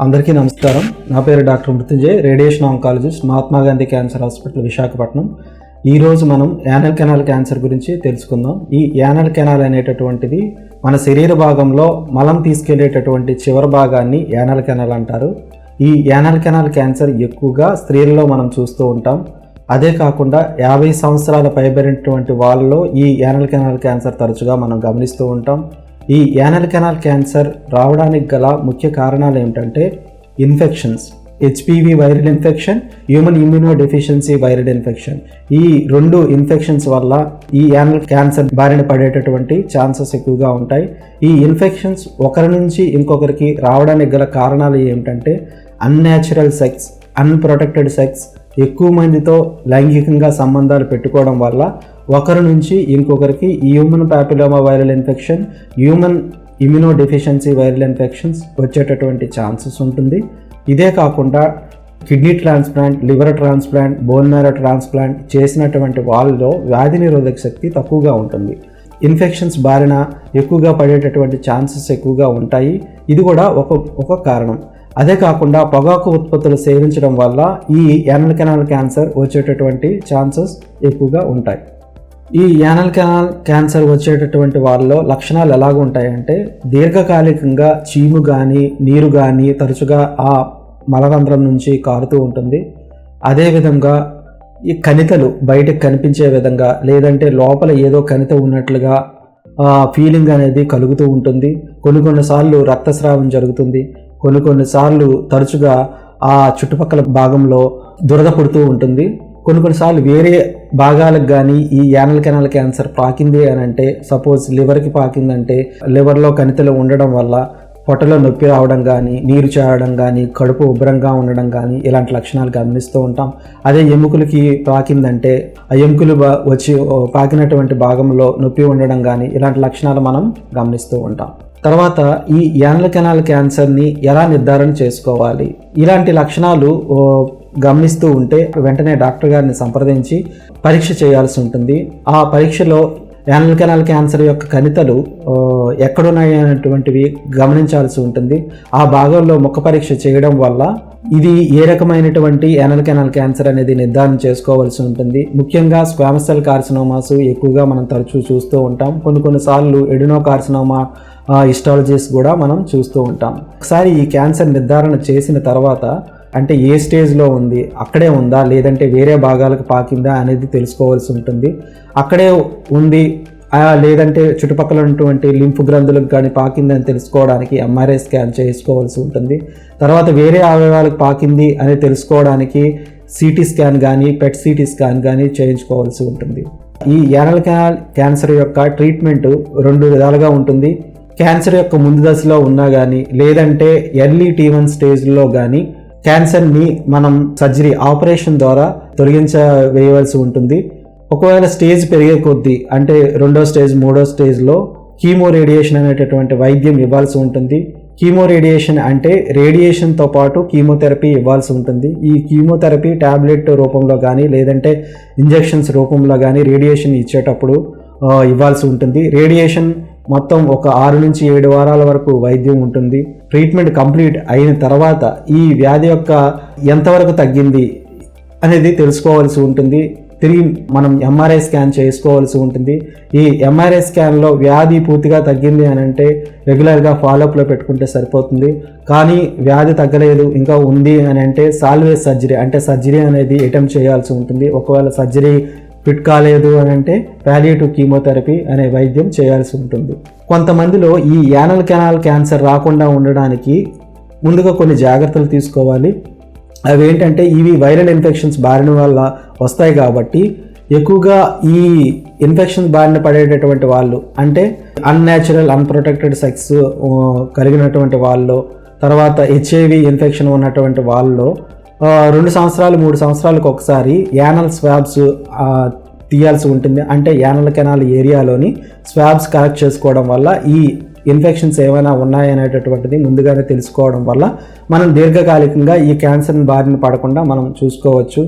అందరికీ నమస్కారం. నా పేరు doctor Mrutyunjay, radiation oncologist, Mahatma Gandhi cancer hospital, Visakhapatnam. ఈరోజు మనం యానల్ కెనాల్ క్యాన్సర్ గురించి తెలుసుకుందాం. ఈ యానల్ కెనాల్ అనేటటువంటిది మన శరీర భాగంలో మలం తీసుకెళ్లేటటువంటి చివరి భాగాన్ని యానల్ కెనాల్ అంటారు. ఈ యానల్ కెనాల్ క్యాన్సర్ ఎక్కువగా స్త్రీలలో మనం చూస్తూ ఉంటాం. అదే కాకుండా 50 సంవత్సరాల పైబడినటువంటి వాళ్ళలో ఈ యానల్ కెనాల్ క్యాన్సర్ తరచుగా మనం గమనిస్తూ ఉంటాం. ఈ యానల్ కెనాల్ క్యాన్సర్ రావడానికి గల ముఖ్య కారణాలు ఏమిటంటే infections, HPV viral infection, human immuno deficiency viral infection. ఈ రెండు ఇన్ఫెక్షన్స్ వల్ల ఈ యానల్ క్యాన్సర్ బారిన పడేటటువంటి ఛాన్సెస్ ఎక్కువగా ఉంటాయి. ఈ ఇన్ఫెక్షన్స్ ఒకరి నుంచి ఇంకొకరికి రావడానికి గల కారణాలు ఏమిటంటే అన్యాచురల్ సెక్స్, అన్ప్రొటెక్టెడ్ సెక్స్, ఎక్కువ మందితో లైంగికంగా సంబంధాలు పెట్టుకోవడం వల్ల ఒకరి నుంచి ఇంకొకరికి human papilloma viral infection, human immuno deficiency viral infections వచ్చేటటువంటి ఛాన్సెస్ ఉంటుంది. ఇదే కాకుండా kidney transplant, liver transplant, bone marrow transplant చేసినటువంటి వాళ్ళలో వ్యాధి నిరోధక శక్తి తక్కువగా ఉంటుంది. ఇన్ఫెక్షన్స్ బారిన ఎక్కువగా పడేటటువంటి ఛాన్సెస్ ఎక్కువగా ఉంటాయి. ఇది కూడా ఒక కారణం. అదే కాకుండా పొగాకు ఉత్పత్తులు సేవించడం వల్ల ఈ యానల్ కెనాల్ క్యాన్సర్ వచ్చేటటువంటి ఛాన్సెస్ ఎక్కువగా ఉంటాయి. ఈ యానల్ కెనాల్ క్యాన్సర్ వచ్చేటటువంటి వాళ్ళలో లక్షణాలు ఎలాగ ఉంటాయంటే దీర్ఘకాలికంగా చీము కానీ నీరు కానీ తరచుగా ఆ మలరంధ్రం నుంచి కారుతూ ఉంటుంది. అదేవిధంగా ఈ కణితలు బయటకు కనిపించే విధంగా, లేదంటే లోపల ఏదో కణిత ఉన్నట్లుగా ఫీలింగ్ అనేది కలుగుతూ ఉంటుంది. కొన్నిసార్లు రక్తస్రావం జరుగుతుంది. కొన్నిసార్లు తరచుగా ఆ చుట్టుపక్కల భాగంలో దురద పుడుతూ ఉంటుంది. కొన్నిసార్లు వేరే భాగాలకు కానీ ఈ యానల్ కెనాల్ క్యాన్సర్ పాకింది అని అంటే, సపోజ్ లివర్కి పాకిందంటే లివర్లో కణితలు ఉండడం వల్ల పొట్టలో నొప్పి రావడం కానీ, నీరు చేరడం కానీ, కడుపు ఉబ్బరంగా ఉండడం కానీ ఇలాంటి లక్షణాలు గమనిస్తూ ఉంటాం. అదే ఎముకలకి పాకిందంటే ఆ ఎముకలు వచ్చి పాకినటువంటి భాగంలో నొప్పి ఉండడం కానీ ఇలాంటి లక్షణాలు మనం గమనిస్తూ ఉంటాం. తర్వాత ఈ యానల్ కెనాల్ క్యాన్సర్ని ఎలా నిర్ధారణ చేసుకోవాలి? ఇలాంటి లక్షణాలు గమనిస్తూ ఉంటే వెంటనే డాక్టర్ గారిని సంప్రదించి పరీక్ష చేయాల్సి ఉంటుంది. ఆ పరీక్షలో యానల్ కెనాల్ క్యాన్సర్ యొక్క కణితలు ఎక్కడున్నాయి అనేటువంటివి గమనించాల్సి ఉంటుంది. ఆ భాగంలో ముఖ పరీక్ష చేయడం వల్ల ఇది ఏ రకమైనటువంటి యానల్ కెనాల్ క్యాన్సర్ అనేది నిర్ధారణ చేసుకోవాల్సి ఉంటుంది. ముఖ్యంగా స్క్వామస్ సెల్ కార్సినోమాస్ ఎక్కువగా మనం తరచూ చూస్తూ ఉంటాం. కొన్నిసార్లు ఎడినో కార్సినోమా హిస్టాలజీస్ కూడా మనం చూస్తూ ఉంటాం. ఒకసారి ఈ క్యాన్సర్ నిర్ధారణ చేసిన తర్వాత అంటే ఏ స్టేజ్లో ఉంది, అక్కడే ఉందా లేదంటే వేరే భాగాలకు పాకిందా అనేది తెలుసుకోవాల్సి ఉంటుంది. అక్కడే ఉంది లేదంటే చుట్టుపక్కల ఉన్నటువంటి లింఫ్ గ్రంథులకు కానీ పాకిందని తెలుసుకోవడానికి ఎంఆర్ఐ స్కాన్ చేసుకోవాల్సి ఉంటుంది. తర్వాత వేరే అవయవాలకు పాకింది అని తెలుసుకోవడానికి సిటీ స్కాన్ కానీ పెట్ సిటీ స్కాన్ కానీ చేయించుకోవాల్సి ఉంటుంది. ఈ యానల్ కెనాల్ క్యాన్సర్ యొక్క ట్రీట్మెంట్ 2 విధాలుగా ఉంటుంది. క్యాన్సర్ యొక్క ముందు దశలో ఉన్నా కానీ లేదంటే ఎర్లీ T1 స్టేజ్లో కానీ క్యాన్సర్ని మనం సర్జరీ, ఆపరేషన్ ద్వారా వేయవలసి ఉంటుంది. ఒకవేళ స్టేజ్ పెరిగే కొద్దీ అంటే 2వ స్టేజ్, 3వ స్టేజ్లో కీమో రేడియేషన్ అనేటటువంటి వైద్యం ఇవ్వాల్సి ఉంటుంది. కీమో రేడియేషన్ అంటే రేడియేషన్తో పాటు కీమోథెరపీ ఇవ్వాల్సి ఉంటుంది. ఈ కీమోథెరపీ ట్యాబ్లెట్ రూపంలో కానీ లేదంటే ఇంజెక్షన్స్ రూపంలో కానీ రేడియేషన్ ఇచ్చేటప్పుడు ఇవ్వాల్సి ఉంటుంది. రేడియేషన్ మొత్తం ఒక 6 నుంచి 7 వారాల వరకు వైద్యం ఉంటుంది. ట్రీట్మెంట్ కంప్లీట్ అయిన తర్వాత ఈ వ్యాధి యొక్క ఎంతవరకు తగ్గింది అనేది తెలుసుకోవాల్సి ఉంటుంది. తిరిగి మనం ఎంఆర్ఐ స్కాన్ చేసుకోవాల్సి ఉంటుంది. ఈ ఎంఆర్ఐ స్కాన్లో వ్యాధి పూర్తిగా తగ్గింది అని అంటే రెగ్యులర్గా ఫాలోఅప్లో పెట్టుకుంటే సరిపోతుంది. కానీ వ్యాధి తగ్గలేదు, ఇంకా ఉంది అని అంటే సాల్వేజ్ సర్జరీ అంటే సర్జరీ అనేది అటెంప్ట్ చేయాల్సి ఉంటుంది. ఒకవేళ సర్జరీ ఫిట్ కాలేదు అని అంటే పాలియేటివ్ కీమోథెరపీ అనే వైద్యం చేయాల్సి ఉంటుంది. కొంతమందిలో ఈ యానల్ కెనాల్ క్యాన్సర్ రాకుండా ఉండడానికి ముందుగా కొన్ని జాగ్రత్తలు తీసుకోవాలి. అవి ఏంటంటే ఇవి వైరల్ ఇన్ఫెక్షన్స్ బారిన వల్ల వస్తాయి కాబట్టి ఎక్కువగా ఈ ఇన్ఫెక్షన్స్ బారిన పడేటటువంటి వాళ్ళు అంటే అన్యాచురల్, అన్ప్రొటెక్టెడ్ సెక్స్ కలిగినటువంటి వాళ్ళు, తర్వాత హెచ్ఐవి ఇన్ఫెక్షన్ ఉన్నటువంటి వాళ్ళు 2 సంవత్సరాలు 3 సంవత్సరాలకు ఒకసారి యానల్ స్వాబ్స్ తీయాల్సి ఉంటుంది. అంటే యానల్ కెనాల్ ఏరియాలోని స్వాబ్స్ కలెక్ట్ చేసుకోవడం వల్ల ఈ ఇన్ఫెక్షన్స్ ఏమైనా ఉన్నాయనేటటువంటిది ముందుగానే తెలుసుకోవడం వల్ల మనం దీర్ఘకాలికంగా ఈ క్యాన్సర్ బారిన పడకుండా మనం చూసుకోవచ్చు.